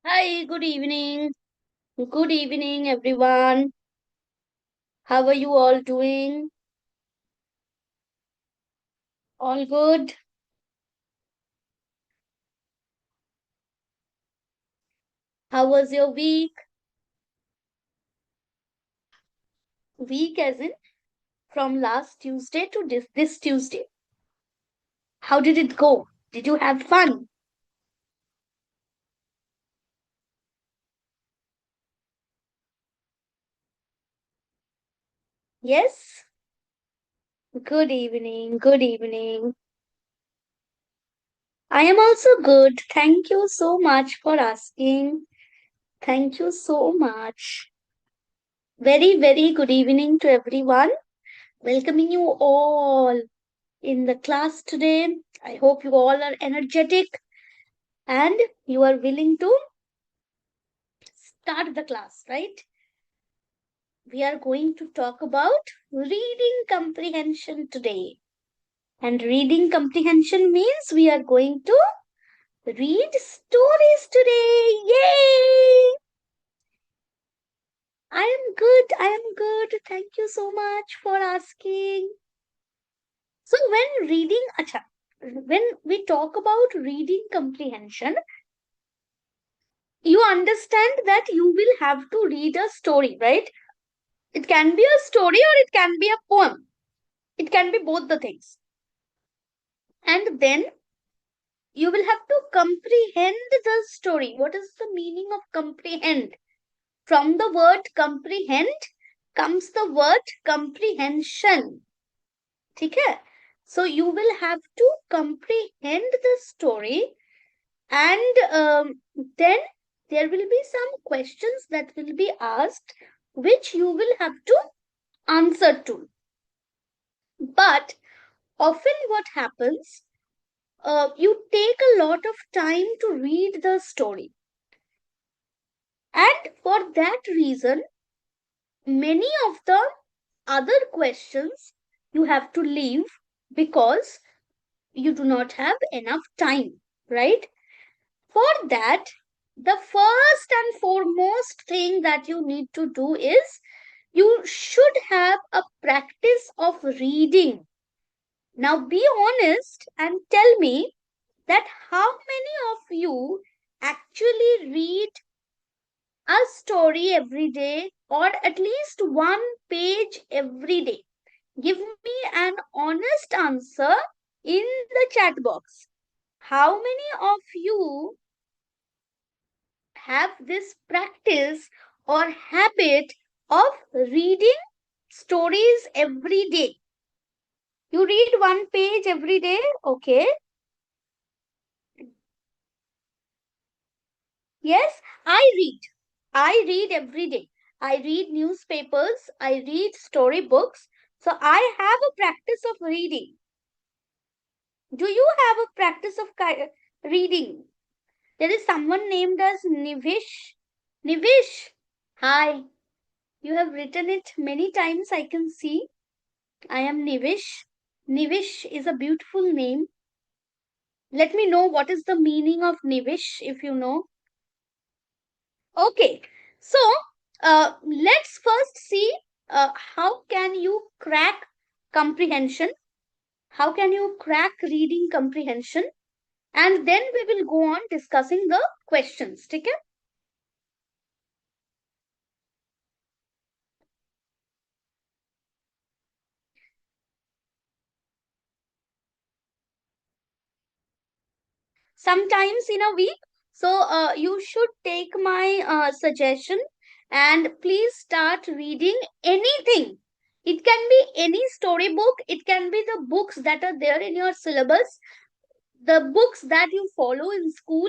Hi, good evening. Good evening, everyone. How are you all doing? All good? How was your week? Week as in from last Tuesday to this Tuesday. How did it go? Did you have fun? Yes? Good evening. Good evening. I am also good. Thank you so much for asking. Thank you so much. Very, very good evening to everyone. Welcoming you all in the class today. I hope you all are energetic and you are willing to start the class, right? We are going to talk about reading comprehension today. And reading comprehension means we are going to read stories today. Yay! I am good. I am good. Thank you so much for asking. So when we talk about reading comprehension, you understand that you will have to read a story, right? It can be a story or it can be a poem. It can be both the things. And then you will have to comprehend the story. What is the meaning of comprehend? From the word comprehend comes the word comprehension. Okay? So you will have to comprehend the story, and then there will be some questions that will be asked which you will have to answer to. But often what happens, you take a lot of time to read the story, and for that reason many of the other questions you have to leave because you do not have enough time, right? For that, the first and foremost thing that you need to do is you should have a practice of reading. Now be honest and tell me that how many of you actually read a story every day or at least one page every day. Give me an honest answer in the chat box. How many of you have this practice or habit of reading stories every day? You read one page every day, okay? Yes, I read. I read every day. I read newspapers. I read storybooks. So I have a practice of reading. Do you have a practice of reading? There is someone named as Nivish. Nivish, hi. You have written it many times, I can see. I am Nivish. Nivish is a beautiful name. Let me know what is the meaning of Nivish if you know. Okay, so let's first see how can you crack comprehension, how can you crack reading comprehension, and then we will go on discussing the questions. Okay? Sometimes in a week. So you should take my suggestion and please start reading anything. It can be any storybook, it can be the books that are there in your syllabus, the books that you follow in school,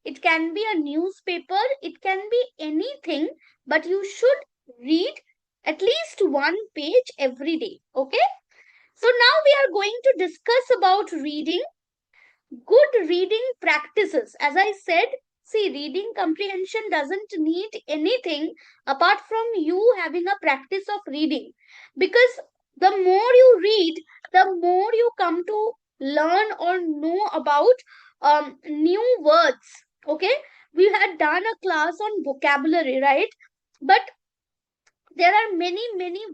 it can be a newspaper, it can be anything, but you should read at least one page every day. Okay, so now we are going to discuss about reading. Good reading practices. As I said, see, reading comprehension doesn't need anything apart from you having a practice of reading. Because the more you read, the more you come to learn or know about new words. Okay? we had done a class on vocabulary, right? But there are many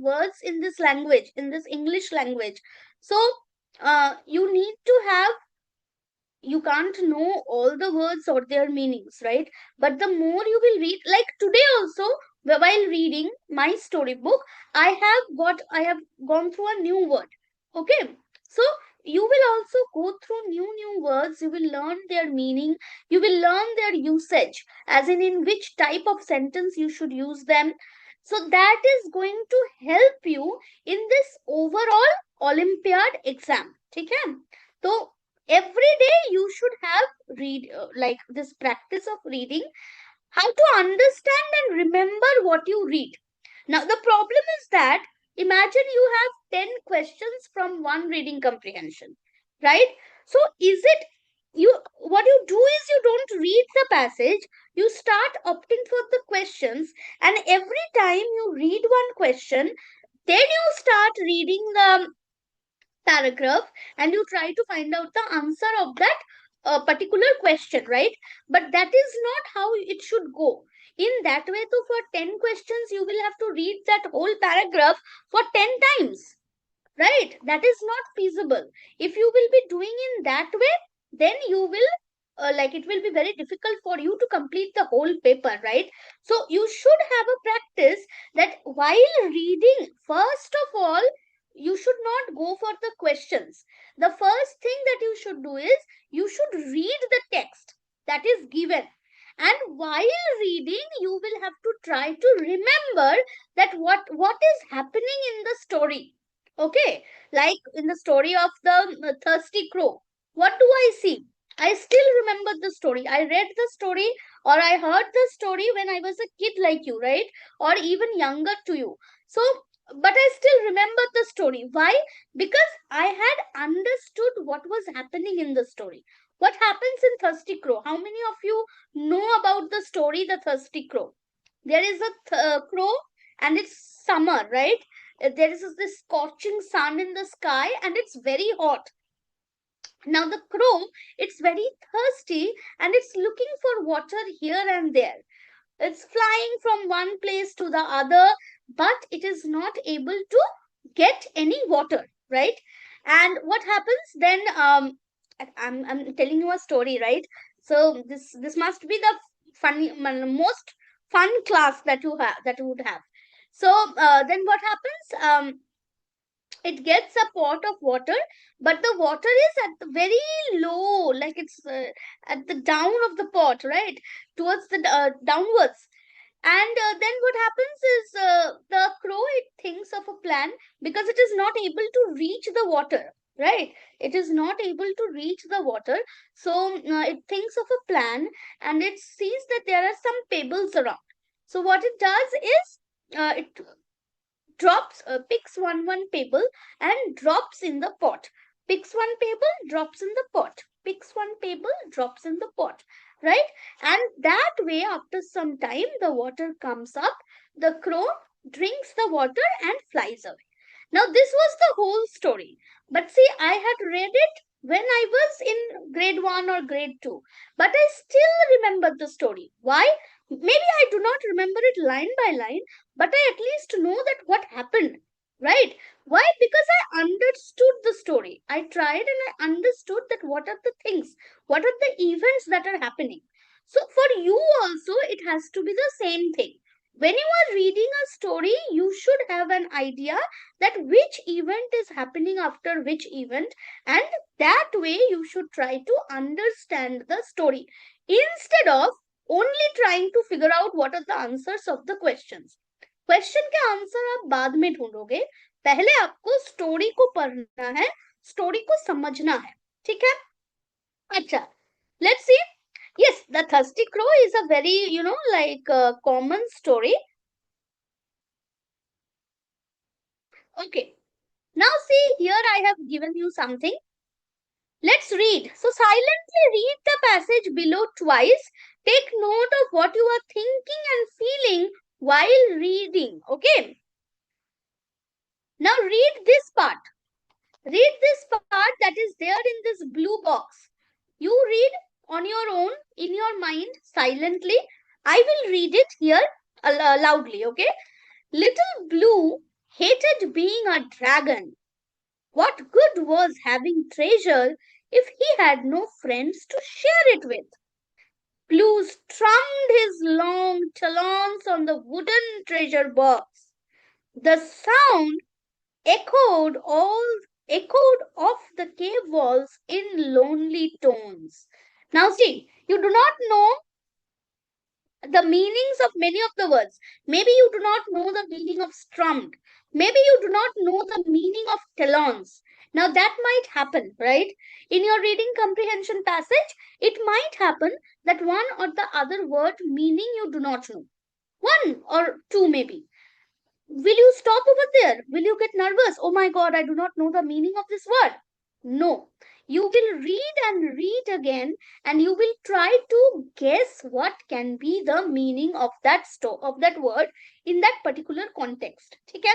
words in this language, in this English language. So you need to have, you can't know all the words or their meanings, right? But the more you will read, like today also, while reading my storybook, I have gone through a new word. Okay, so you will also go through new words. You will learn their meaning, you will learn their usage, as in which type of sentence you should use them. So that is going to help you in this overall Olympiad exam. Okay, so every day you should have read like this practice of reading, how to understand and remember what you read. Now the problem is that, imagine you have 10 questions from one reading comprehension, right? So is it, you, what you do is you don't read the passage, you start opting for the questions, and every time you read one question, then you start reading the paragraph and you try to find out the answer of that particular question, right? But that is not how it should go. In that way, so for 10 questions, you will have to read that whole paragraph for 10 times, right? That is not feasible. If you will be doing in that way, then you will like it will be very difficult for you to complete the whole paper, right? So you should have a practice that while reading, first of all, you should not go for the questions. The first thing that you should do is you should read the text that is given, and while reading you will have to try to remember that what is happening in the story. Okay, like in the story of the thirsty crow, what do I see? I still remember the story. I read the story or I heard the story when I was a kid like you, right? Or even younger to you. So, but I still remember the story. Why? Because I had understood what was happening in the story. What happens in Thirsty Crow? How many of you know about the story, The Thirsty Crow? There is a crow and it's summer, right? There is this scorching sun in the sky and it's very hot. Now the crow, it's very thirsty and it's looking for water here and there. It's flying from one place to the other, but it is not able to get any water, right? And what happens then? I'm telling you a story, right? So this must be the funny, most fun class that you would have. So then what happens? It gets a pot of water, but the water is at the very low, like it's at the down of the pot, right? Towards the downwards. And then what happens is the crow, it thinks of a plan, because it is not able to reach the water, right? It is not able to reach the water. So it thinks of a plan and it sees that there are some pebbles around. So what it does is it drops picks one pebble and drops in the pot, picks one pebble, drops in the pot, picks one pebble, drops in the pot, right? And that way, after some time, the water comes up, the crow drinks the water and flies away. Now this was the whole story, but see, I had read it when I was in grade 1 or grade 2, but I still remember the story. Why? Maybe I do not remember it line by line, but I at least know that what happened, right? Why? Because I understood the story. I tried and I understood that what are the things, what are the events that are happening. So for you also, it has to be the same thing. When you are reading a story, you should have an idea that which event is happening after which event, and that way you should try to understand the story instead of only trying to figure out what are the answers of the questions. Question के answer आप बाद में ढूंढोगे, पहले आपको story को पढ़ना है, story को समझना है, ठीक है? अच्छा, let's see. Yes, the thirsty crow is a very, like common story. Okay, now see here, I have given you something. Let's read. So silently read the passage below twice. Take note of what you are thinking and feeling while reading. Okay, now read this part. Read this part that is there in this blue box. You read on your own, in your mind, silently. I will read it here loudly, okay? Little Blue hated being a dragon. What good was having treasure if he had no friends to share it with? Blue strummed his long talons on the wooden treasure box. The sound echoed all echoed off the cave walls in lonely tones. Now see, you do not know the meanings of many of the words. Maybe you do not know the meaning of strummed. Maybe you do not know the meaning of talons. Now that might happen, right? In your reading comprehension passage, it might happen that one or the other word meaning you do not know. One or two maybe. Will you stop over there? Will you get nervous? Oh my God, I do not know the meaning of this word. No. You will read and read again and you will try to guess what can be the meaning of that word in that particular context. Okay?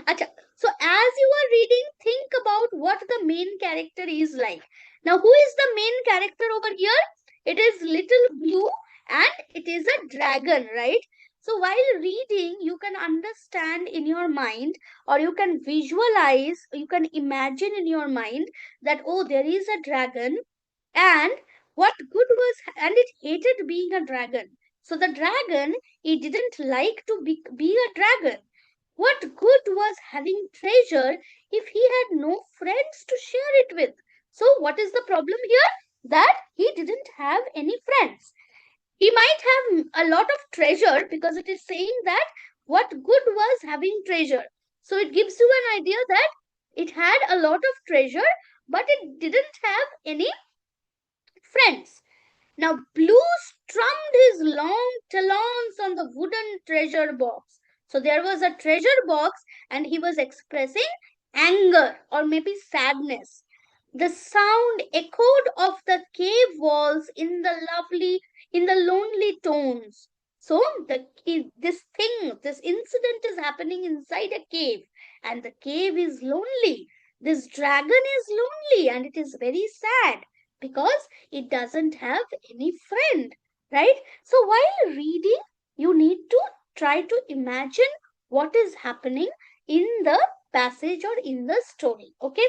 Acha. So as you are reading, think about what the main character is like. Now, who is the main character over here? It is Little Blue and it is a dragon, right? So while reading, you can understand in your mind, or you can visualize, you can imagine in your mind that, oh, there is a dragon, and and it hated being a dragon. So the dragon, it didn't like to be a dragon. What good was having treasure if he had no friends to share it with? So what is the problem here? That he didn't have any friends. He might have a lot of treasure because it is saying that what good was having treasure. So it gives you an idea that it had a lot of treasure, but it didn't have any friends. Now, Blue strummed his long talons on the wooden treasure box. So there was a treasure box and he was expressing anger or maybe sadness. The sound echoed off the cave walls in the lonely tones. So this incident is happening inside a cave, and the cave is lonely. This dragon is lonely, and it is very sad because it doesn't have any friend, right? So while reading, you need to try to imagine what is happening in the passage or in the story. Okay?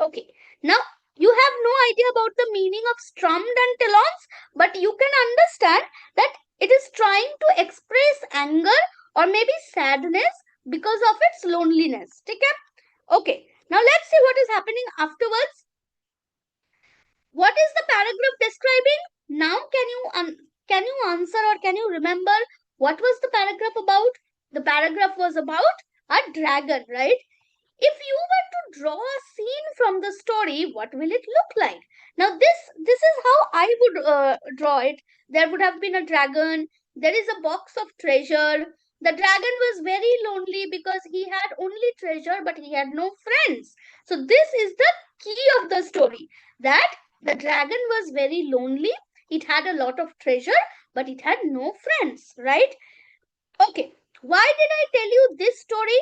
Okay. Now, you have no idea about the meaning of strummed and talons, but you can understand that it is trying to express anger or maybe sadness because of its loneliness. Okay. Now, let's see what is happening afterwards. What is the paragraph describing? Now, can you answer or can you remember what was the paragraph about? The paragraph was about a dragon, right? If you were to draw a scene from the story, what will it look like? Now, this is how I would draw it. There would have been a dragon. There is a box of treasure. The dragon was very lonely because he had only treasure, but he had no friends. So this is the key of the story, that the dragon was very lonely. It had a lot of treasure, but it had no friends, right? Okay. Why did I tell you this story?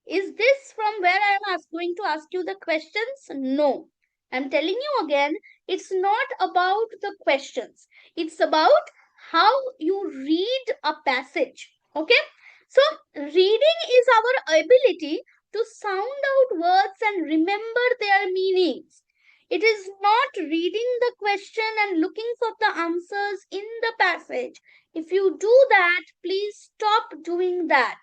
Is this from where I am going to ask you the questions? No. I'm telling you again, it's not about the questions. It's about how you read a passage. Okay? So, reading is our ability to sound out words and remember their meanings. It is not reading the question and looking for the answers in the passage. If you do that, please stop doing that.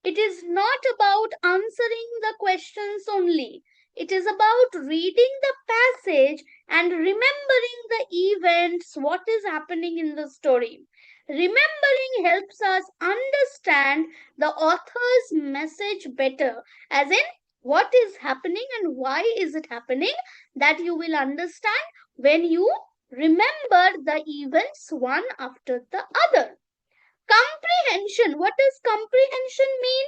It is not about answering the questions only. It is about reading the passage and remembering the events, what is happening in the story. Remembering helps us understand the author's message better, as in what is happening and why is it happening, that you will understand when you remember the events one after the other. Comprehension. What does comprehension mean?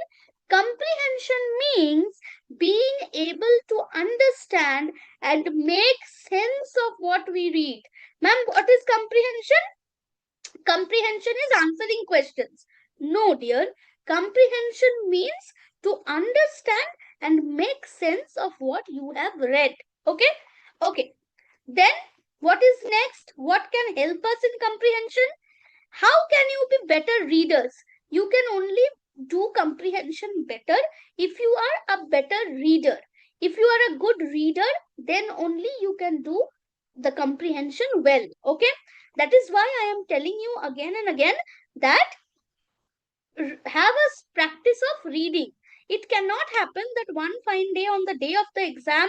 Comprehension means being able to understand and make sense of what we read. Ma'am, what is comprehension? Comprehension is answering questions. No, dear. Comprehension means to understand and make sense of what you have read. Okay? Okay. Then What is next? What can help us in comprehension? How can you be better readers? You can only do comprehension better if you are a better reader. If you are a good reader, then only you can do the comprehension well. Okay? That is why I am telling you again and again that have a practice of reading. It cannot happen that one fine day, on the day of the exam,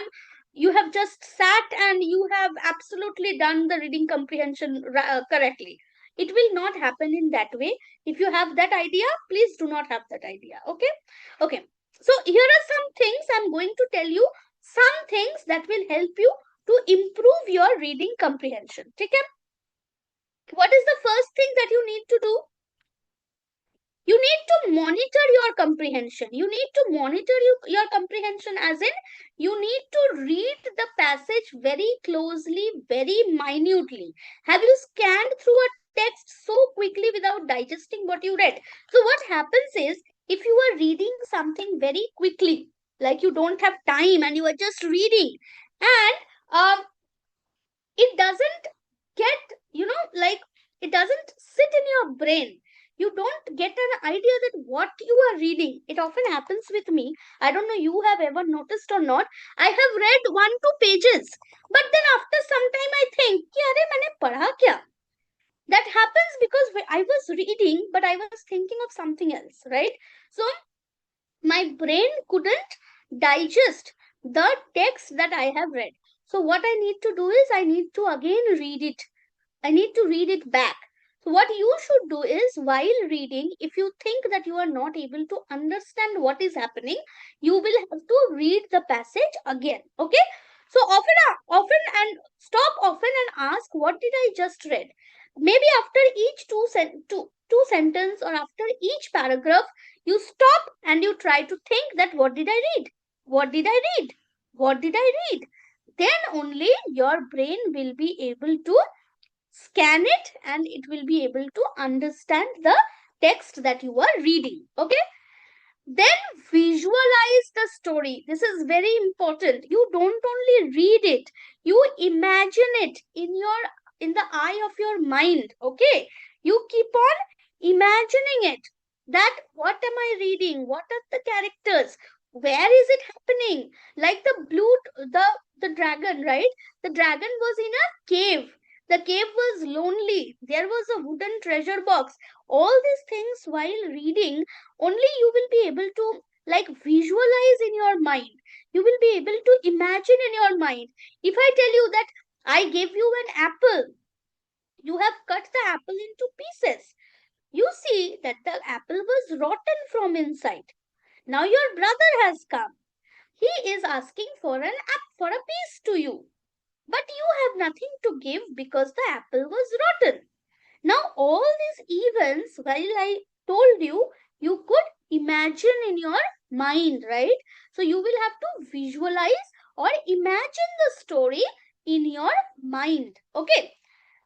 you have just sat and you have absolutely done the reading comprehension correctly. It will not happen in that way. If you have that idea, please do not have that idea. Okay? Okay. So here are some things I'm going to tell you, some things that will help you to improve your reading comprehension. Okay? What is the first thing that you need to do? You need to monitor your comprehension. You need to monitor your comprehension, as in you need to read the passage very closely, very minutely. Have you scanned through a text so quickly without digesting what you read? So what happens is, if you are reading something very quickly, like you don't have time and you are just reading, and it doesn't get, like, it doesn't sit in your brain. You don't get an idea that what you are reading. It often happens with me. I don't know you have ever noticed or not. I have read 1-2 pages, but then after some time I think, "Ki are maine padha kya?" That happens because I was reading, but I was thinking of something else, right? So my brain couldn't digest the text that I have read. So what I need to do is I need to again read it. I need to read it back. So what you should do is, while reading, if you think that you are not able to understand what is happening, you will have to read the passage again. Okay? So often and stop often and ask, what did I just read? Maybe after each two sentence or after each paragraph, you stop and you try to think that what did I read? What did I read? What did I read? Then only your brain will be able to scan it and it will be able to understand the text that you are reading. Okay? Then visualize the story. This is very important. You don't only read it, you imagine it in the eye of your mind. Okay? You keep on imagining it, that what am I reading, what are the characters, where is it happening? Like the dragon, right? The dragon was in a cave. The cave was lonely. There was a wooden treasure box. All these things, while reading, only you will be able to, like, visualize in your mind. You will be able to imagine in your mind. If I tell you that I gave you an apple, you have cut the apple into pieces. You see that the apple was rotten from inside. Now your brother has come. He is asking for for a piece to you. But you have nothing to give because the apple was rotten. Now all these events, while I told you, you could imagine in your mind, right? So you will have to visualize or imagine the story in your mind. Okay.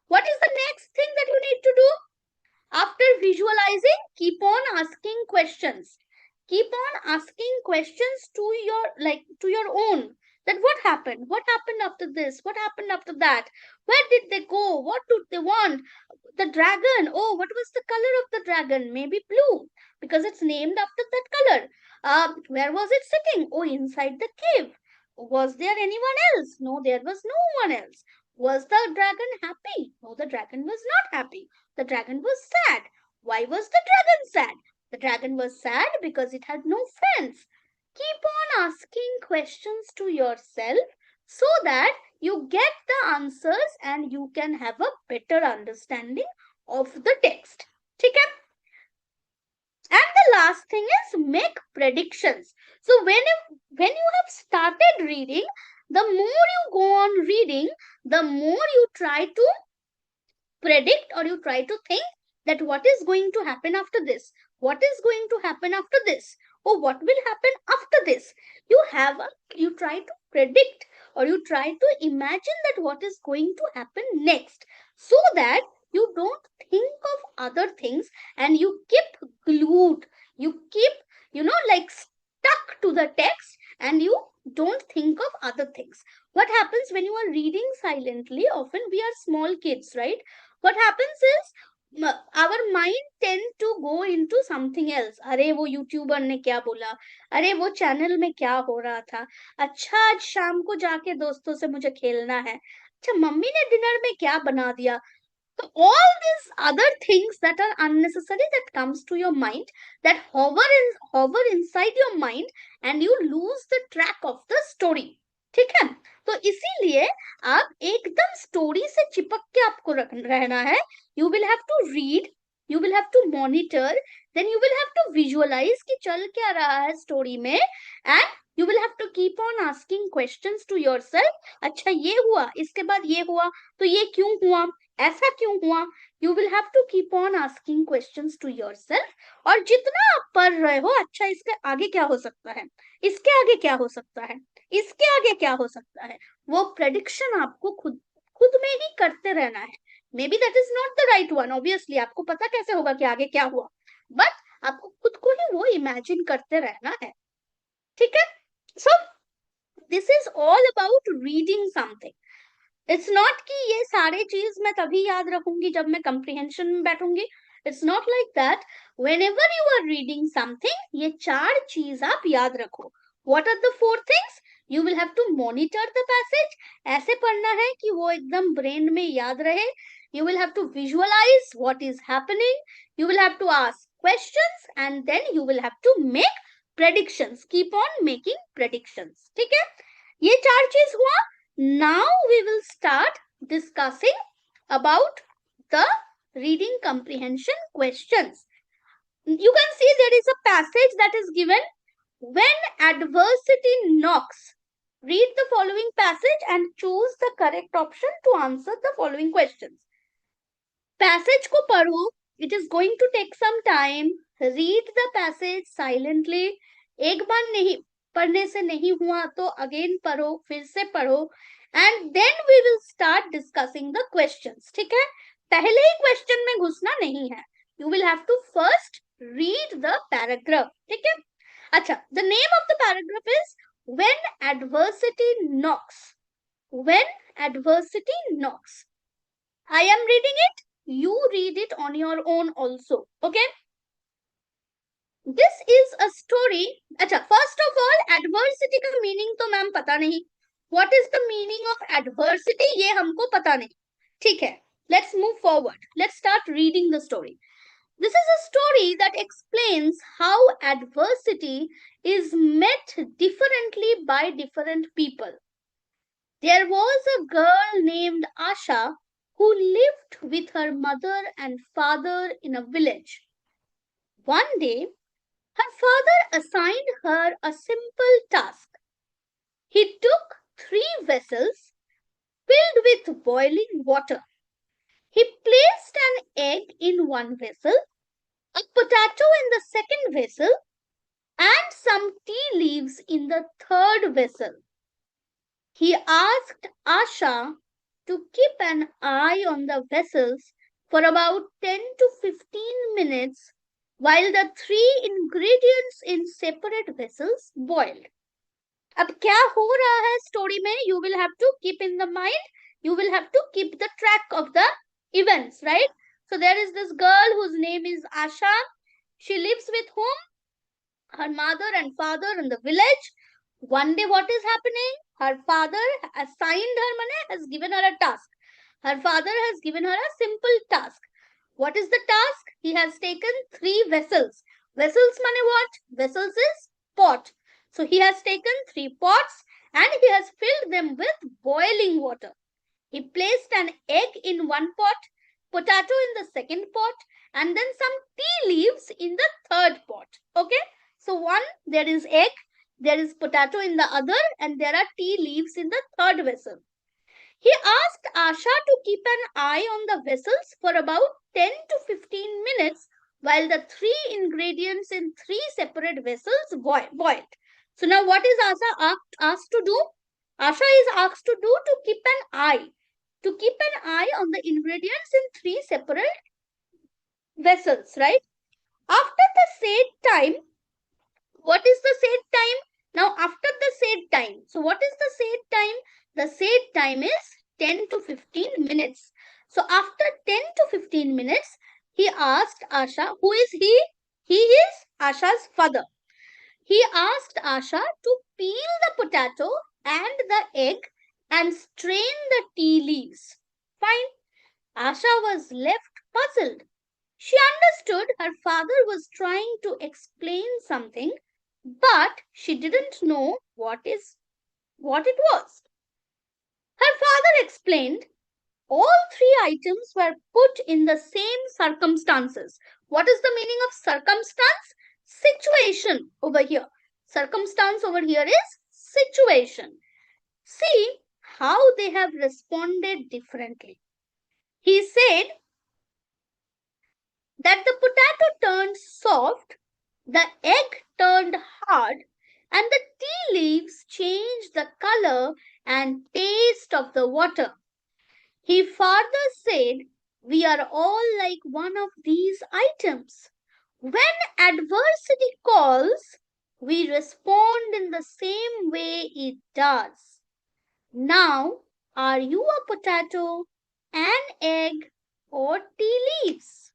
What is the next thing that you need to do? After visualizing, keep on asking questions. Keep on asking questions to your own. That what happened? What happened after this? What happened after that? Where did they go? What did they want? The dragon. Oh, what was the color of the dragon? Maybe blue, because it's named after that color. Where was it sitting? Oh, inside the cave. Was there anyone else? No, there was no one else. Was the dragon happy? No, the dragon was not happy. The dragon was sad. Why was the dragon sad? The dragon was sad because it had no friends. Keep on asking questions to yourself so that you get the answers and you can have a better understanding of the text. Okay? And the last thing is, make predictions. So when you have started reading, the more you go on reading, the more you try to predict or you try to think that what is going to happen after this, what is going to happen after this, or what will happen after this. You try to predict or you try to imagine that what is going to happen next, so that you don't think of other things and you keep glued, you keep, like, stuck to the text and you don't think of other things. What happens when you are reading silently? Often we are small kids, right? What happens is our mind tend to go into something else. अरे वो YouTuber ने क्या बोला, अरे वो channel में क्या हो रहा था, अच्छा आज शाम को जाके दोस्तों से मुझे खेलना है, अच्छा मम्मी ने डिनर में क्या बना दिया. So all these other things that are unnecessary that comes to your mind, that hover inside your mind, and you lose the track of the story. ठीक है. तो इसीलिए आप एकदम स्टोरी से चिपक के आपको रहना है. You will have to read, you will have to monitor, then you will have to visualise कि चल क्या रहा है स्टोरी में, and you will have to keep on asking questions to yourself. अच्छा ये हुआ, इसके बाद ये हुआ, तो ये क्यों हुआ, ऐसा क्यों हुआ. You will have to keep on asking questions to yourself. और जितना आप पढ़ रहे हो, अच्छा इसके आगे क्या हो सकता है, इसके आगे क्या हो सकता है, इसके आगे क्या हो सकता है, वो प्रेडिक्शन आपको खुद खुद में ही करते रहना है. May be that is not the right one, obviously आपको पता कैसे होगा कि आगे क्या हुआ, बट आपको खुद को ही वो इमेजिन करते रहना है. ठीक है. So this is all about reading something. It's not कि ये सारे चीज मैं तभी याद रखूंगी जब मैं कंप्रीहेंशन में बैठूंगी. It's not like that. whenever you are reading something, ये 4 चीज आप याद रखो. what are the 4 things? you will have to monitor the passage. ऐसे पढ़ना है कि वो एकदम ब्रेन में याद रहे. you will have to visualize what is happening. you will have to ask questions, and then you will have to make predictions. keep on making predictions. ठीक है. ये 4 चीज हुआ. Now we will start discussing about the reading comprehension questions. You can see there is a passage that is given, when adversity knocks. Read the following passage and choose the correct option to answer the following questions. Passage को पढ़ो. It is going to take some time. Read the passage silently. एक बार नहीं पढ़ने से नहीं हुआ तो again पढ़ो, फिर से पढ़ो, and then we will start discussing the questions. ठीक है. पहले ही क्वेश्चन में घुसना नहीं है. You will have to first read the paragraph. ठीक है. अच्छा, the name of the paragraph is when adversity knocks. When adversity knocks. I am reading it, you read it on your own also. Okay. This is a story. अच्छा, first of all, adversity का meaning तो ma'am पता नहीं. What is the meaning of adversity? ये हमको पता नहीं. ठीक है. Let's move forward. Let's start reading the story. This is a story that explains how adversity is met differently by different people. There was a girl named Asha who lived with her mother and father in a village. One day, her father assigned her a simple task. He took 3 vessels filled with boiling water. He placed an egg in one vessel, a potato in the second vessel, and some tea leaves in the third vessel. He asked Asha to keep an eye on the vessels for about 10 to 15 minutes while the 3 ingredients in separate vessels boiled. अब क्या हो रहा है story में? You will have to keep in the mind, you will have to keep the track of the events, right? So there is this girl whose name is Asha. She lives with whom? Her mother and father in the village. One day what is happening? Her father assigned her, has given her a task. Her father has given her a simple task. What is the task? He has taken 3 vessels. Vessels mane what? Vessels is pot. So he has taken 3 pots and he has filled them with boiling water. He placed an egg in one pot, potato in the second pot, and then some tea leaves in the third pot. Okay? So one, there is egg, there is potato in the other, and there are tea leaves in the third vessel. He asked Asha to keep an eye on the vessels for about 10 to 15 minutes while the 3 ingredients in 3 separate vessels boiled. So now what is Asha asked to do? Asha is asked to do to keep an eye. To keep an eye on the ingredients in 3 separate vessels, right? After the said time, what is the said time? Now, after the said time, so what is the said time? The said time is 10 to 15 minutes. So, after 10 to 15 minutes, he asked Asha, who is he? He is Asha's father. He asked Asha to peel the potato and the egg and strain the tea leaves. Fine. Asha was left puzzled. She understood her father was trying to explain something, but she didn't know what it was. Her father explained all three items were put in the same circumstances. What is the meaning of circumstance? Situation over here. Circumstance over here is situation. See how they have responded differently. He said that the potato turned soft, the egg turned hard, and the tea leaves changed the color and taste of the water. He further said, we are all like one of these items. When adversity calls, we respond in the same way it does. Now, are you a potato, an egg, or tea leaves?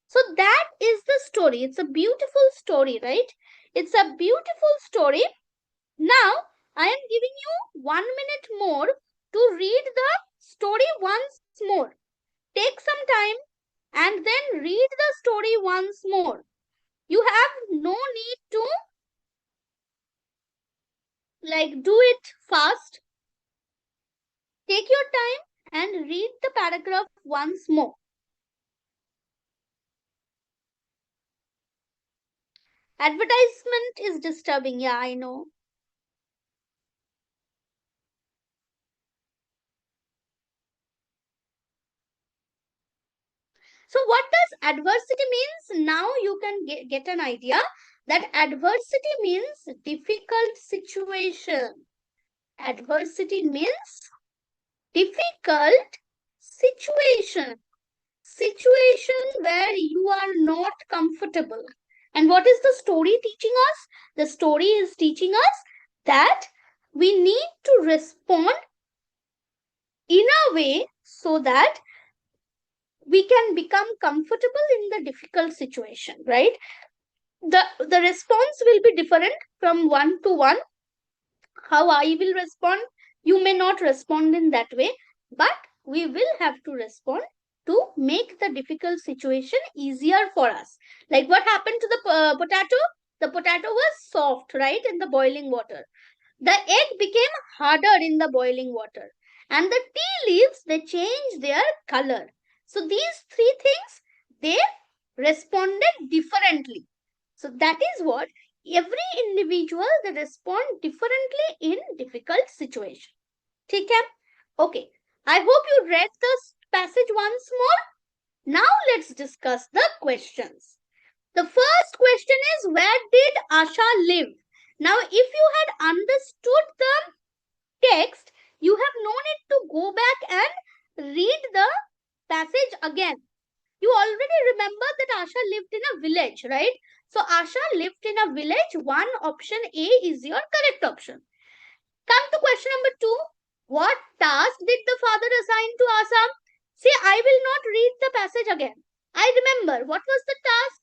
So that is the story. It's a beautiful story, right? It's a beautiful story. Now, I am giving you 1 minute more to read the story once more. Take some time and then read the story once more. You have no need to do it fast. Take your time and read the paragraph once more. Advertisement is disturbing. Yeah, I know. So what does adversity means? Now you can get an idea that adversity means difficult situation. Adversity means difficult situation. Situation where you are not comfortable. And what is the story teaching us? The story is teaching us that we need to respond in a way so that we can become comfortable in the difficult situation, right? The response will be different from one to one. How I will respond, you may not respond in that way, but we will have to respond to make the difficult situation easier for us. Like what happened to the potato? The potato was soft, right, in the boiling water. The egg became harder in the boiling water, and the tea leaves, they changed their color. So these three things, they responded differently. So that is what every individual, they respond differently in difficult situation. Okay? Okay. I hope you read this passage once more. Now let's discuss the questions. The first question is, where did Asha live? Now, if you had understood the text, you have no need to go back and read the passage again. You already remember that Asha lived in a village, right? So Asha lived in a village. One option A is your correct option. Come to question number 2. What task did the father assign to Asa? See, I will not read the passage again. I remember what was the task?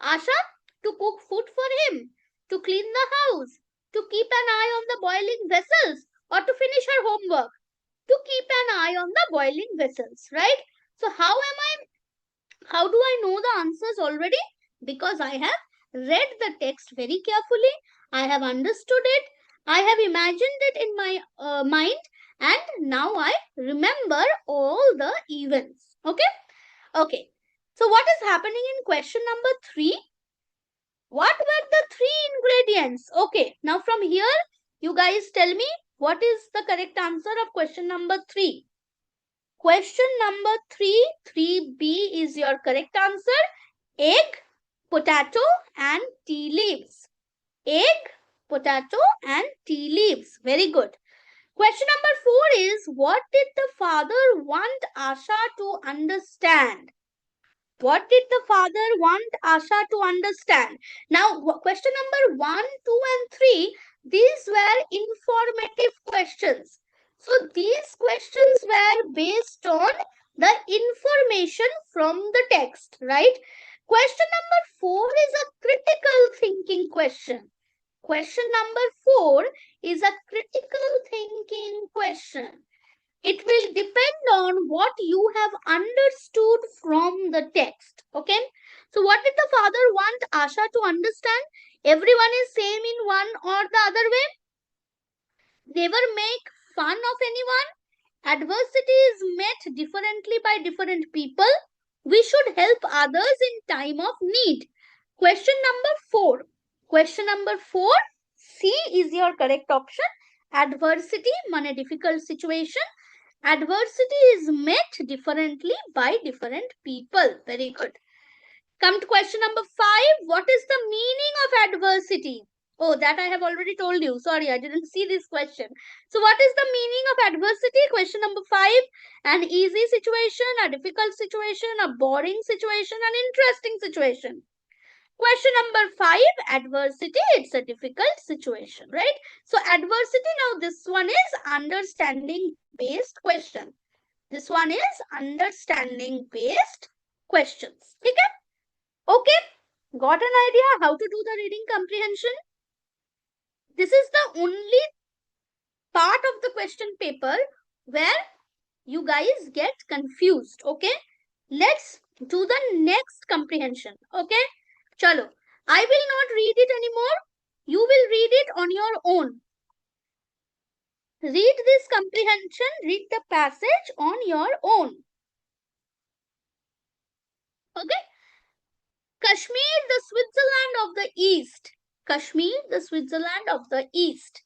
Asha to cook food for him, to clean the house, to keep an eye on the boiling vessels, or to finish her homework. To keep an eye on the boiling vessels, right? So how do I know the answers already? Because I have read the text very carefully. I have understood it. I have imagined it in my mind. And now I remember all the events. Okay? Okay. So what is happening in question number 3? What were the 3 ingredients? Okay. Now from here, you guys tell me what is the correct answer of question number 3. Question number 3, 3B is your correct answer. Egg, potato and tea leaves. Egg, potato and tea leaves. Very good. Question number 4 is, what did the father want Asha to understand? What did the father want Asha to understand? Now, question number 1, 2 and 3, These were informative questions. So these questions were based on the information from the text, right? Question number 4 is a critical thinking question. Question number 4 is a critical thinking question. It will depend on what you have understood from the text. Okay. So what did the father want Asha to understand? Everyone is same in one or the other way. Never make fun of anyone. Adversity is met differently by different people. We should help others in time of need. Question number 4. Question number 4. C is your correct option. Adversity, mean difficult situation. Adversity is met differently by different people. Very good. Come to question number 5. What is the meaning of adversity? Oh, that I have already told you. Sorry, I didn't see this question. So, what is the meaning of adversity? Question number 5. An easy situation, a difficult situation, a boring situation, an interesting situation. Question number 5. Adversity, it's a difficult situation, right? So, adversity, now this one is understanding based question. This one is understanding based questions. Okay? Okay, got an idea how to do the reading comprehension? This is the only part of the question paper where you guys get confused. Okay, let's do the next comprehension. Okay, chalo. I will not read it anymore. You will read it on your own. Read this comprehension, read the passage on your own. Okay, Kashmir, the Switzerland of the East. Kashmir, the Switzerland of the East.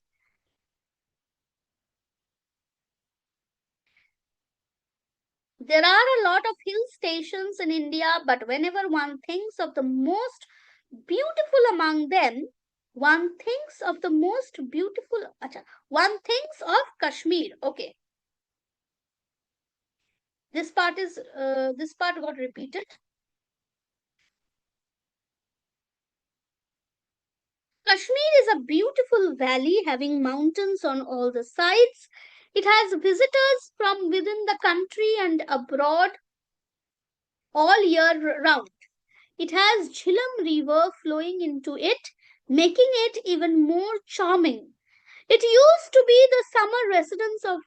There are a lot of hill stations in India, but whenever one thinks of the most beautiful among them, one thinks of the most beautiful, one thinks of Kashmir. Okay, this part got repeated. Kashmir is a beautiful valley having mountains on all the sides. It has visitors from within the country and abroad all year round. It has Jhelum River flowing into it, making it even more charming. It used to be the summer residence of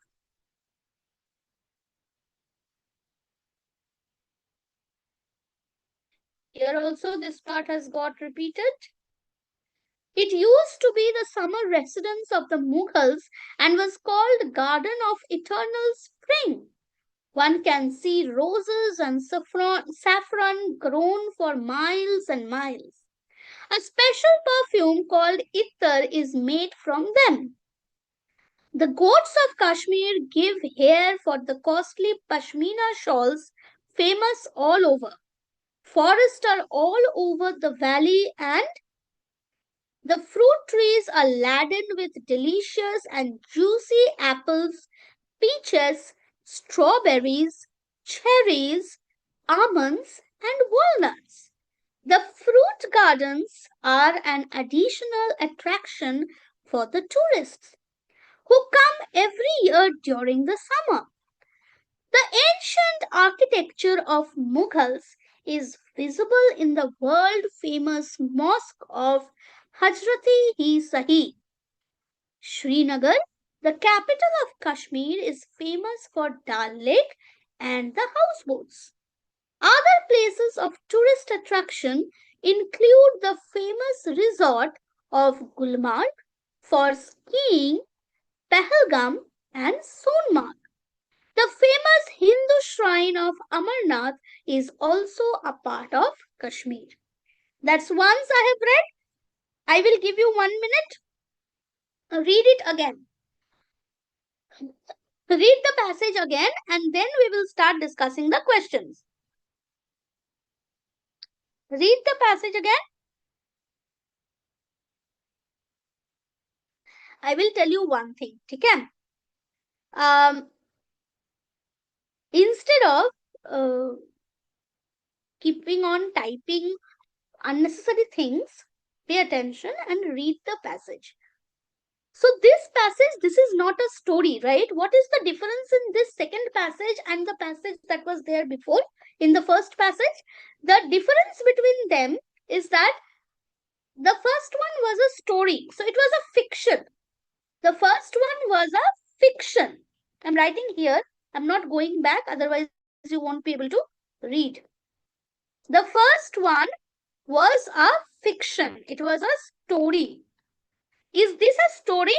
here also this part has got repeated. It used to be the summer residence of the Mughals and was called Garden of Eternal Spring. One can see roses and saffron grown for miles and miles. A special perfume called Ittar is made from them. The goats of Kashmir give hair for the costly pashmina shawls famous all over. Forests are all over the valley and the fruit trees are laden with delicious and juicy apples, peaches, strawberries, cherries, almonds, and walnuts. The fruit gardens are an additional attraction for the tourists who come every year during the summer. The ancient architecture of Mughals is visible in the world famous mosque of Hazrati Srinagar, the capital of Kashmir, is famous for Dal Lake and the houseboats. Other places of tourist attraction include the famous resort of Gulmarg for skiing, Pahalgam, and Sonmarg. The famous Hindu shrine of Amarnath is also a part of Kashmir. That's once I have read. I will give you 1 minute. Read it again. Read the passage again and then we will start discussing the questions. Read the passage again. I will tell you one thing. Okay? Instead of keeping on typing unnecessary things, pay attention and read the passage. So this passage, this is not a story, right? What is the difference in this second passage and the passage that was there before in the first passage? The difference between them is that the first one was a story. So it was a fiction. The first one was a fiction. I'm writing here. I'm not going back. Otherwise, you won't be able to read. The first one was a fiction. It was a story. Is this a story?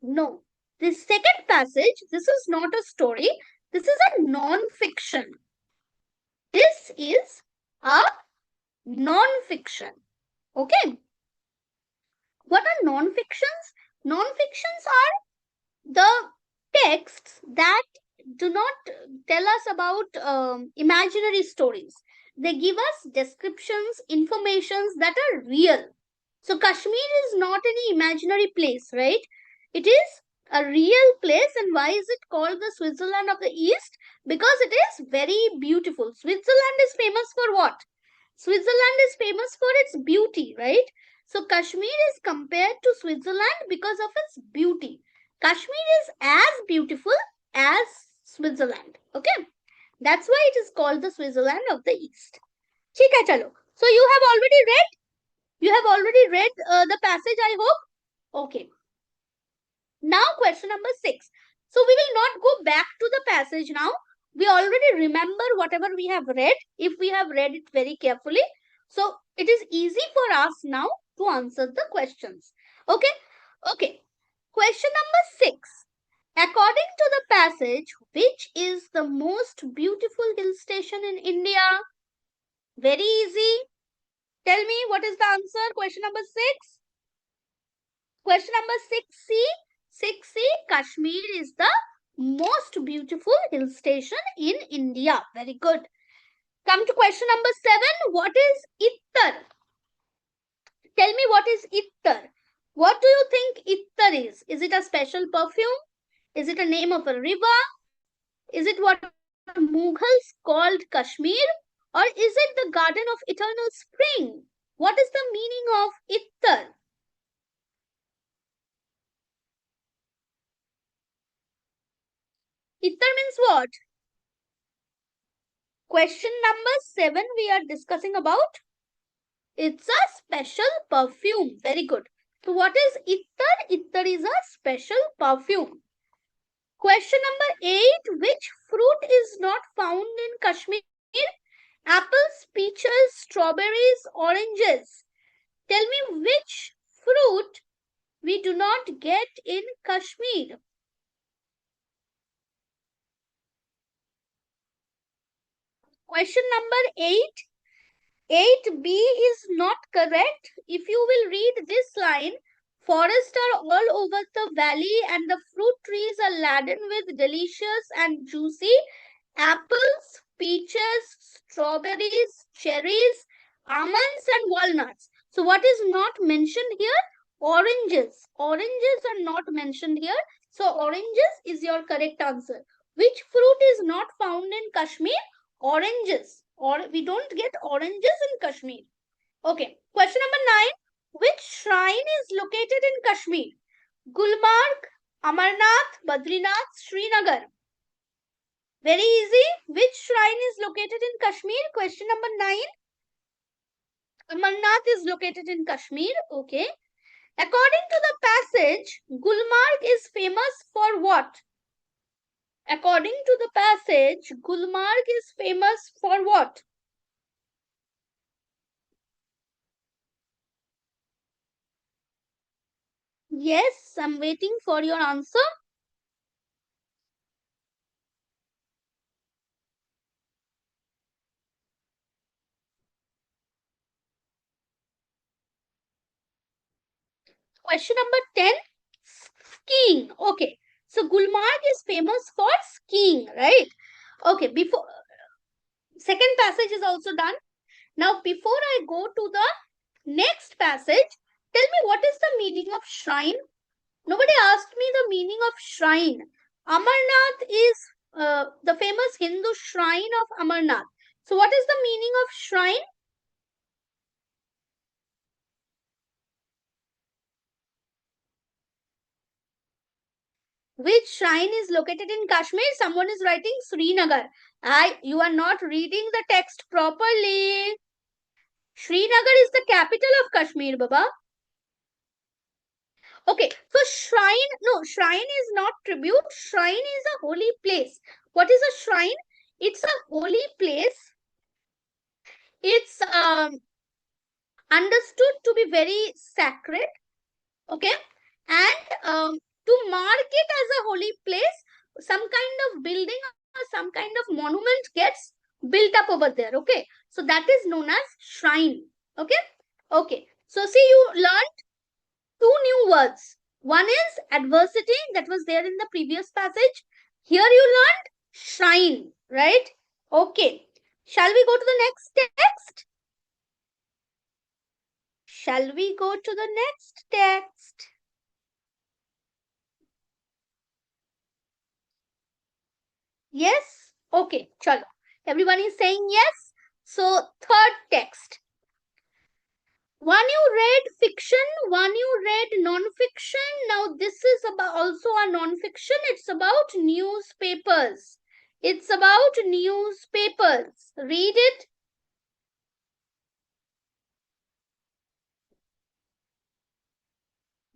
No. This second passage, this is not a story. This is a non-fiction. This is a non-fiction. Okay. What are non-fictions? Non-fictions are the texts that do not tell us about imaginary stories. They give us descriptions, informations that are real. So Kashmir is not any imaginary place, right? It is a real place. And why is it called the Switzerland of the East? Because it is very beautiful. Switzerland is famous for what? Switzerland is famous for its beauty, right? So Kashmir is compared to Switzerland because of its beauty. Kashmir is as beautiful as Switzerland. Okay. That's why it is called the Switzerland of the East. ठीक है चलो. So you have already read? You have already read the passage, I hope. Okay. Now question number 6. So we will not go back to the passage now. We already remember whatever we have read if we have read it very carefully. So it is easy for us now to answer the questions. Okay. Okay. Question number 6. According to the passage, which is the most beautiful hill station in India? Very easy. Tell me what is the answer. Question number 6. Question number 6C. 6C. Kashmir is the most beautiful hill station in India. Very good. Come to question number 7. What is Ittar? Tell me what is Ittar. What do you think Ittar is? Is it a special perfume? Is it a name of a river? Is it what Mughals called Kashmir? Or is it the garden of eternal spring? What is the meaning of Ittar? Ittar means what? Question number 7 we are discussing about. It's a special perfume. Very good. So what is Ittar? Ittar is a special perfume. Question number 8. Which fruit is not found in Kashmir? Apples, peaches, strawberries, oranges. Tell me which fruit we do not get in Kashmir. Question number 8. 8B is not correct. If you will read this line, forests are all over the valley and the fruit trees are laden with delicious and juicy apples, peaches, strawberries, cherries, almonds and walnuts. So what is not mentioned here? Oranges. Oranges are not mentioned here. So oranges is your correct answer. Which fruit is not found in Kashmir? Oranges. Or we don't get oranges in Kashmir. Okay. Question number 9. Which shrine is located in Kashmir? Gulmarg, Amarnath, Badrinath, Srinagar. Very easy. Which shrine is located in Kashmir? Question number 9. Amarnath is located in Kashmir. Okay. According to the passage, Gulmarg is famous for what? According to the passage, Gulmarg is famous for what? Yes, I'm waiting for your answer. Question number 10. Skiing. Okay. So Gulmarg is famous for skiing, right? Okay. Before second passage is also done. Now, before I go to the next passage, tell me what is the meaning of shrine? Nobody asked me the meaning of shrine. Amarnath is the famous Hindu shrine of Amarnath. So what is the meaning of shrine? Which shrine is located in Kashmir? Someone is writing Srinagar. You are not reading the text properly. Srinagar is the capital of Kashmir, Baba. Okay, so shrine is not tribute. Shrine is a holy place. What is a shrine? It's a holy place. It's understood to be very sacred. Okay, and to mark it as a holy place, some kind of building or some kind of monument gets built up over there. Okay, so that is known as shrine. Okay, so see, you learned two new words. One is adversity, that was there in the previous passage. Here you learned shrine, right? Okay, shall we go to the next text? Shall we go to the next text? Yes? Okay, chalo. Everyone is saying yes. So, third text. One you read fiction, one you read non-fiction. Now, this is about also a non-fiction. It's about newspapers. It's about newspapers. Read it.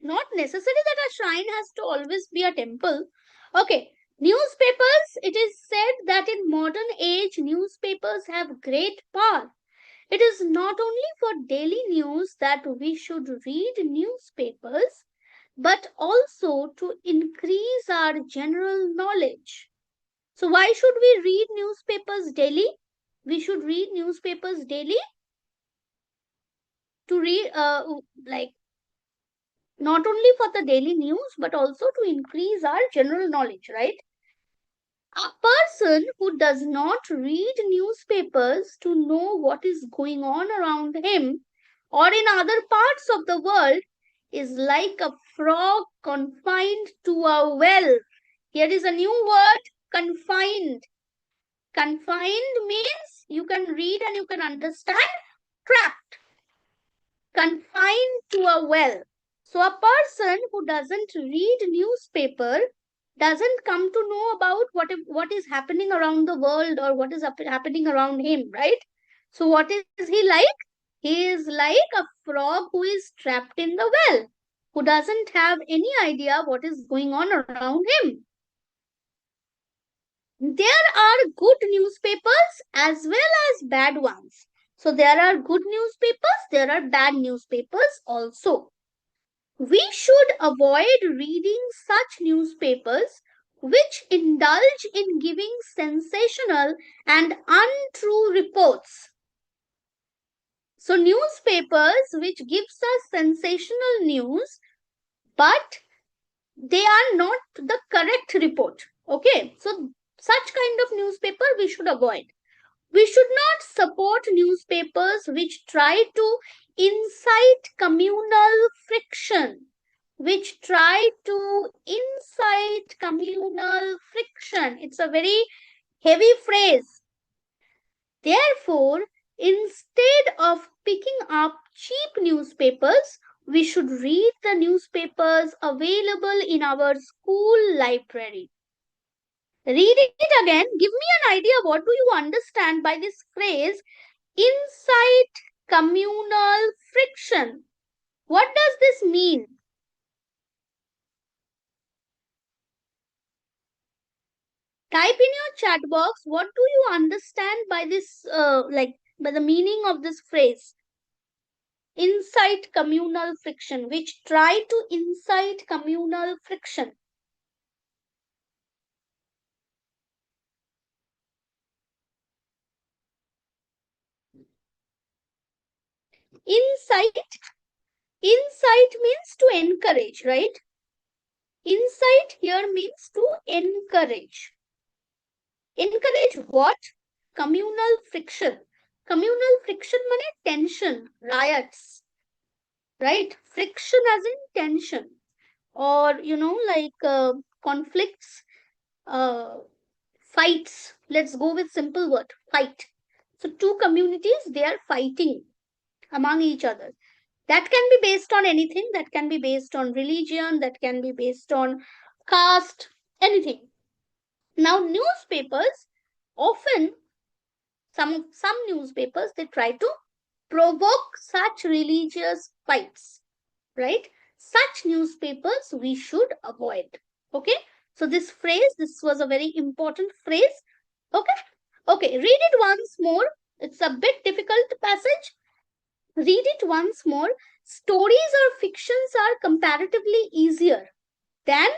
Not necessary that a shrine has to always be a temple. Okay, newspapers. It is said that in modern age, newspapers have great power. It is not only for daily news that we should read newspapers, but also to increase our general knowledge. So, why should we read newspapers daily? We should read newspapers daily to read, like, not only for the daily news, but also to increase our general knowledge, right? A person who does not read newspapers to know what is going on around him or in other parts of the world is like a frog confined to a well. Here is a new word, confined. Confined means you can read and you can understand, trapped, confined to a well. So a person who doesn't read newspaper doesn't come to know about what is happening around the world or what is happening around him, right? So what is he like? He is like a frog who is trapped in the well, who doesn't have any idea what is going on around him. There are good newspapers as well as bad ones. So there are good newspapers, there are bad newspapers also. We should avoid reading such newspapers which indulge in giving sensational and untrue reports. So newspapers which gives us sensational news, but they are not the correct report. Okay, so such kind of newspaper we should avoid. We should not support newspapers which try to incite communal friction. Which try to incite communal friction. It's a very heavy phrase. Therefore, instead of picking up cheap newspapers, we should read the newspapers available in our school library. Read it again. Give me an idea. What do you understand by this phrase, incite communal friction? What does this mean? Type in your chat box, what do you understand by this, by the meaning of this phrase? Incite communal friction, which try to incite communal friction. Incite, incite means to encourage, right? Incite here means to encourage. Encourage what? Communal friction. Communal friction means tension, riots, right? Friction as in tension, or conflicts, uh, fights. Let's go with simple word, fight. So two communities, they are fighting among each other. That can be based on anything. That can be based on religion. That can be based on caste. anything. Now, newspapers often, some newspapers, they try to provoke such religious fights, right? Such newspapers we should avoid. Okay, so this phrase, this was a very important phrase. Okay, read it once more. It's a bit difficult passage. Read it once more. Stories or fictions are comparatively easier than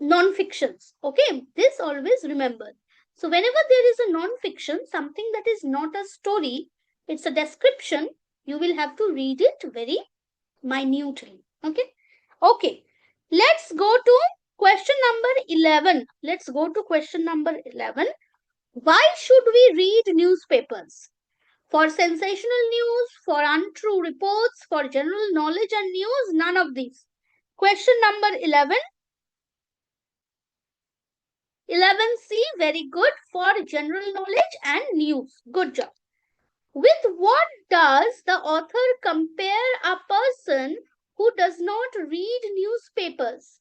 non-fictions. Okay, this always remember. So whenever there is a non-fiction, something that is not a story, it's a description, you will have to read it very minutely. Okay, let's go to question number 11. Let's go to question number 11. Why should we read newspapers? For sensational news, for untrue reports, for general knowledge and news, none of these. Question number 11. 11C, very good, for general knowledge and news. Good job. With what does the author compare a person who does not read newspapers?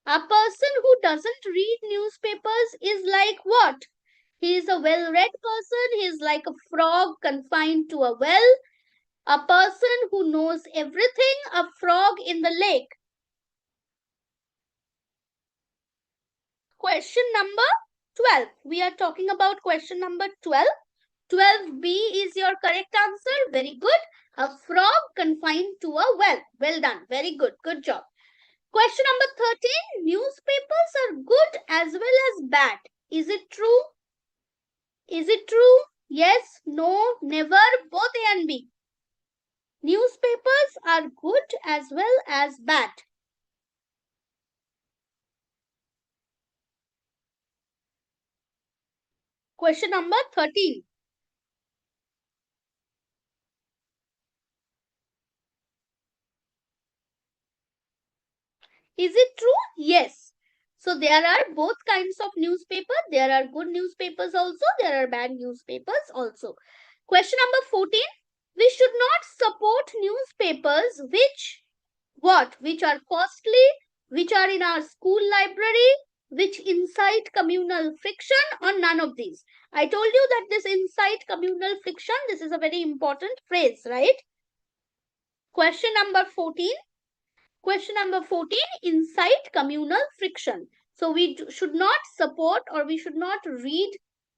A person who doesn't read newspapers is like what? He is a well-read person. He is like a frog confined to a well. A person who knows everything, a frog in the lake. Question number 12. We are talking about question number 12. 12B is your correct answer. Very good. A frog confined to a well. Well done. Very good. Good job. Question number 13. Newspapers are good as well as bad. Is it true? Is it true? Yes, no, never, both A and B. Newspapers are good as well as bad. Question number 13. Is it true? Yes. So there are both kinds of newspaper. There are good newspapers also. There are bad newspapers also. Question number 14. We should not support newspapers which which are costly, which are in our school library, which incite communal friction, or none of these. I told you that this incite communal friction, this is a very important phrase, right? Question number 14. Question number 14, incite communal friction. So we should not support or we should not read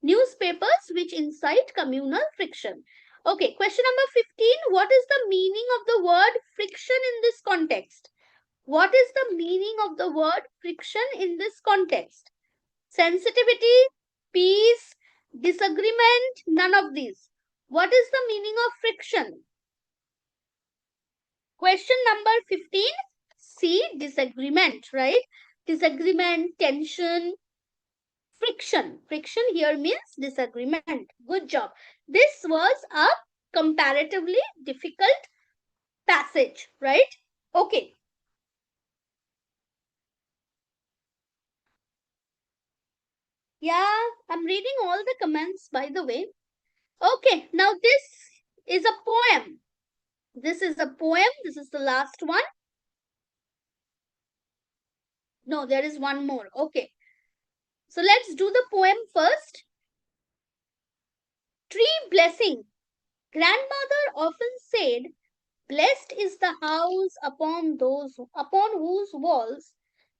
newspapers which incite communal friction. Okay, question number 15, what is the meaning of the word friction in this context? What is the meaning of the word friction in this context? Sensitivity, peace, disagreement, none of these. What is the meaning of friction? Question number 15, C, disagreement, right? Disagreement, tension, friction. Friction here means disagreement. Good job. This was a comparatively difficult passage, right? Okay. Yeah, I'm reading all the comments, by the way. Okay, now this is a poem. This is a poem. This is the last one. No, there is one more. Okay. So let's do the poem first. Tree blessing. Grandmother often said, blessed is the house upon whose walls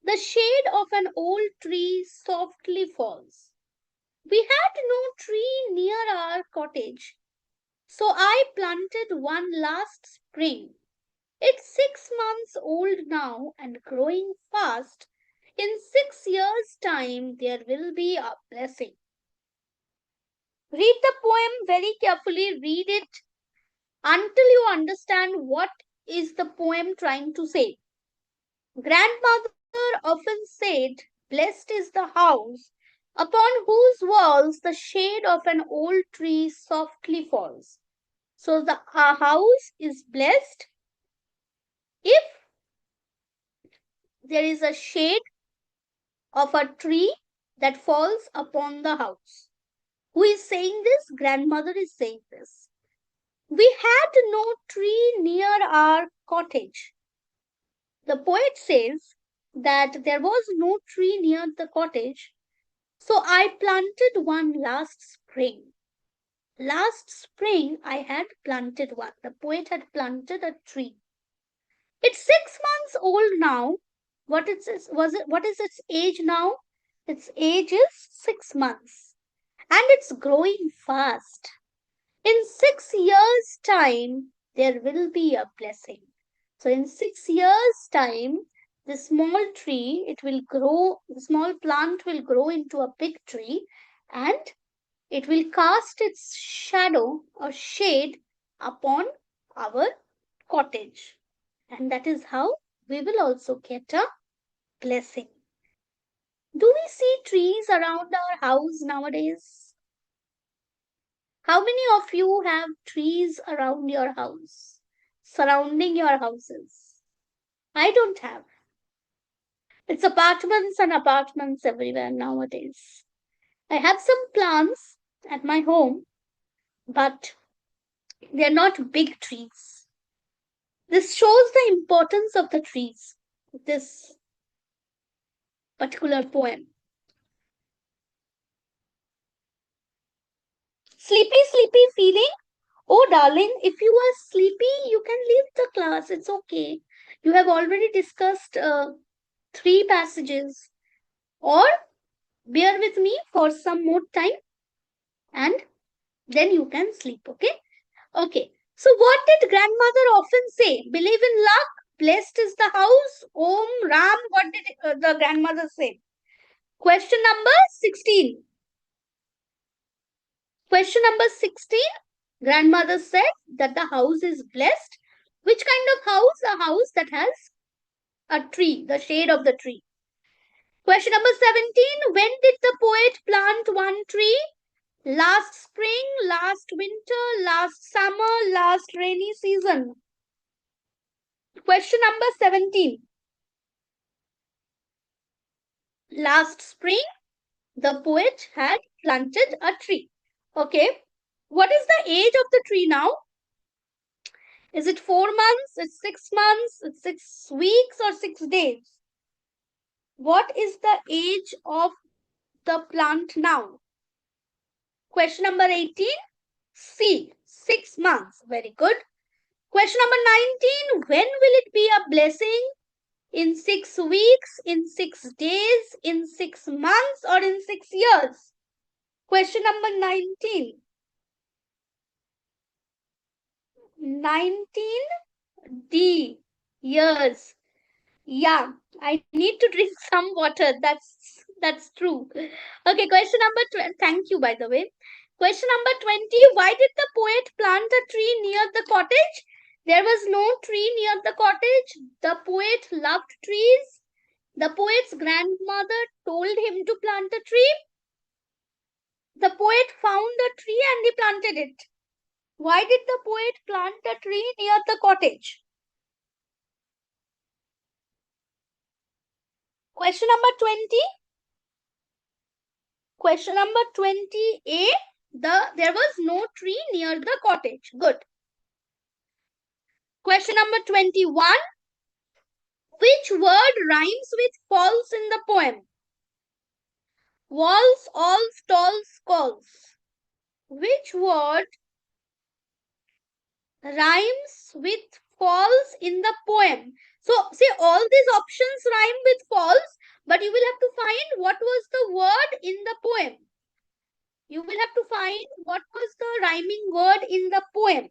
the shade of an old tree softly falls. We had no tree near our cottage, so I planted one last spring. It's 6 months old now and growing fast. In 6 years' time, there will be a blessing. Read the poem very carefully. Read it until you understand what is the poem trying to say. Grandmother often said, blessed is the house upon whose walls the shade of an old tree softly falls. So the house is blessed if there is a shade of a tree that falls upon the house. Who is saying this? Grandmother is saying this. We had no tree near our cottage. The poet says, that there was no tree near the cottage, so I planted one last spring. Last spring, I had planted one. The poet had planted a tree. It's 6 months old now. What is its age now? Its age is 6 months. And it's growing fast. In 6 years' time, there will be a blessing. So in 6 years' time, the small tree, it will grow, the small plant will grow into a big tree, and it will cast its shadow or shade upon our cottage. And that is how we will also get a blessing. Do we see trees around our house nowadays? How many of you have trees around your house, surrounding your houses? I don't have. It's apartments and apartments everywhere nowadays. I have some plants at my home, but they're not big trees. This shows the importance of the trees, this particular poem. Sleepy feeling? Oh, darling, if you are sleepy, you can leave the class. It's okay. You have already discussed 3 passages. Or bear with me for some more time and then you can sleep. Okay? Okay. So, what did grandmother often say? Believe in luck. Blessed is the house. Om Ram. What did the grandmother say? Question number 16. Question number 16. Grandmother said that the house is blessed. Which kind of house? A house that has a tree, the shade of the tree. Question number 17. When did the poet plant one tree? Last spring, last winter, last summer, last rainy season. Question number 17. Last spring, the poet had planted a tree. Okay. What is the age of the tree now? Is it 4 months? It's 6 months? It's 6 weeks or 6 days? What is the age of the plant now? Question number 18. C. 6 months. Very good. Question number 19. When will it be a blessing? In 6 weeks, in 6 days, in 6 months, or in 6 years? Question number 19. 19D. Years. Yeah, I need to drink some water. That's true. Okay, question number 20. Thank you, by the way. Question number 20. Why did the poet plant a tree near the cottage? There was no tree near the cottage. The poet loved trees. The poet's grandmother told him to plant a tree. The poet found a tree and he planted it. Why did the poet plant a tree near the cottage? Question number 20. Question number 20A. There was no tree near the cottage. Good. Question number 21. Which word rhymes with false in the poem? Walls, alls, talls, calls. Which word rhymes with false in the poem? So, see, all these options rhyme with false, but you will have to find what was the word in the poem. You will have to find what was the rhyming word in the poem.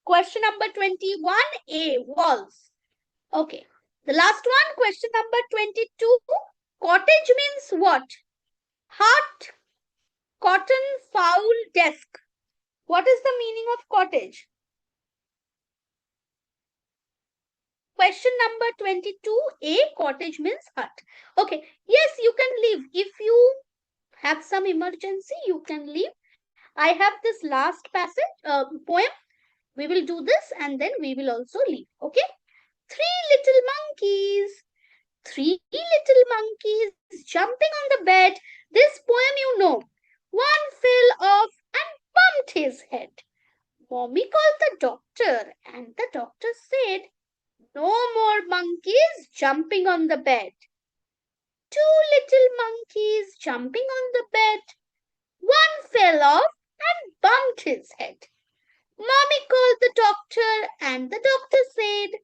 Question number 21A, walls. Okay. The last one, question number 22. Cottage means what? Hut, cotton, foul, desk. What is the meaning of cottage? Question number 22A, cottage means hut. Okay. Yes, you can leave. If you have some emergency, you can leave. I have this last passage, poem. We will do this and then we will also leave. Okay. 3 little monkeys jumping on the bed. This poem you know. One fell off and bumped his head. Mommy called the doctor and the doctor said, No more monkeys jumping on the bed. Two little monkeys jumping on the bed. One fell off and bumped his head. Mommy called the doctor, and the doctor said,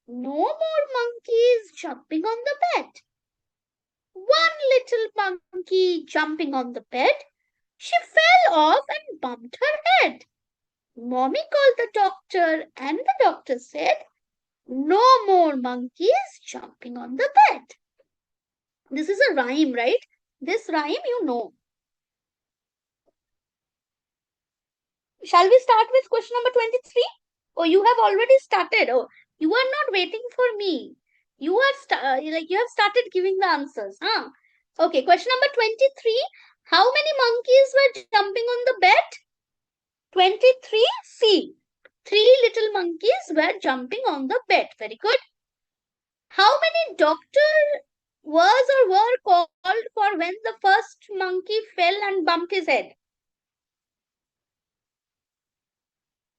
no more monkeys jumping on the bed. One little monkey jumping on the bed. She fell off and bumped her head. Mommy called the doctor, and the doctor said, no more monkeys jumping on the bed. This is a rhyme, right? This rhyme you know. Shall we start with question number 23? Oh, you have already started. Oh, you are not waiting for me. You are you have started giving the answers. Huh? Okay, question number 23. How many monkeys were jumping on the bed? 23. C. 3 little monkeys were jumping on the bed. Very good. How many doctor was or were called for when the first monkey fell and bumped his head?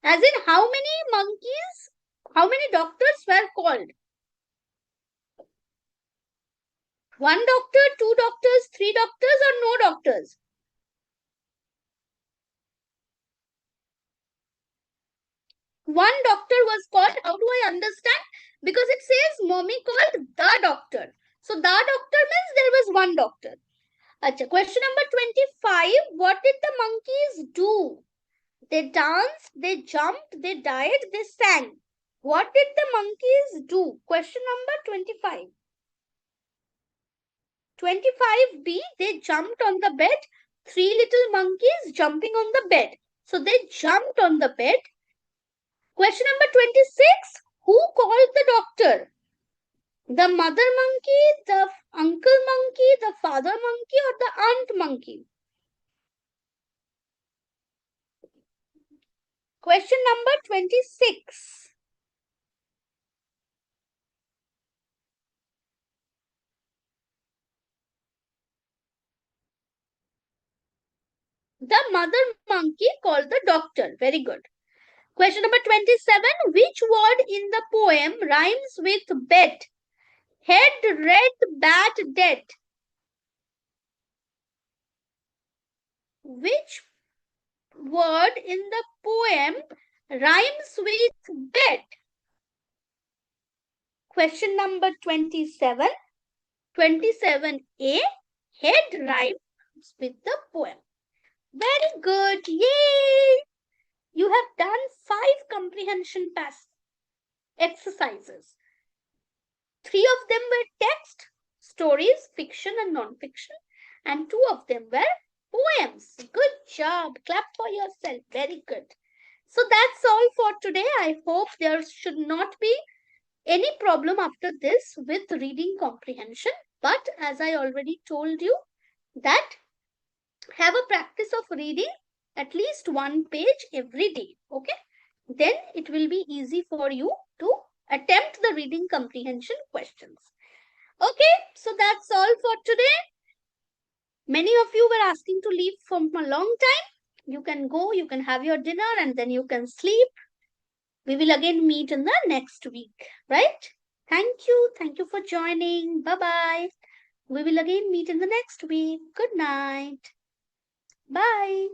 As in, how many doctors were called? 1 doctor, 2 doctors, 3 doctors, or no doctors? One doctor was called. How do I understand? Because it says mommy called the doctor. So the doctor means there was one doctor. Achha, question number 25. What did the monkeys do? They danced, they jumped, they died, they sang. What did the monkeys do? Question number 25. 25B, they jumped on the bed. 3 little monkeys jumping on the bed. So they jumped on the bed. Question number 26. Who called the doctor? The mother monkey, the uncle monkey, the father monkey, or the aunt monkey? Question number 26. The mother monkey called the doctor. Very good. Question number 27. Which word in the poem rhymes with bed? Head, red, bat, dead. Which word in the poem rhymes with bed? Question number 27. 27A. Head rhymes with the poem. Very good. Yay! You have done 5 comprehension exercises. 3 of them were text, stories, fiction and non-fiction, and 2 of them were poems. Good job. Clap for yourself. Very good. So that's all for today. I hope there should not be any problem after this with reading comprehension. But as I already told you, that have a practice of reading at least 1 page every day. Okay? Then it will be easy for you to attempt the reading comprehension questions. Okay, so that's all for today. Many of you were asking to leave for a long time. You can go, you can have your dinner, and then you can sleep. We will again meet in the next week, right? Thank you. Thank you for joining. Bye-bye. We will again meet in the next week. Good night. Bye.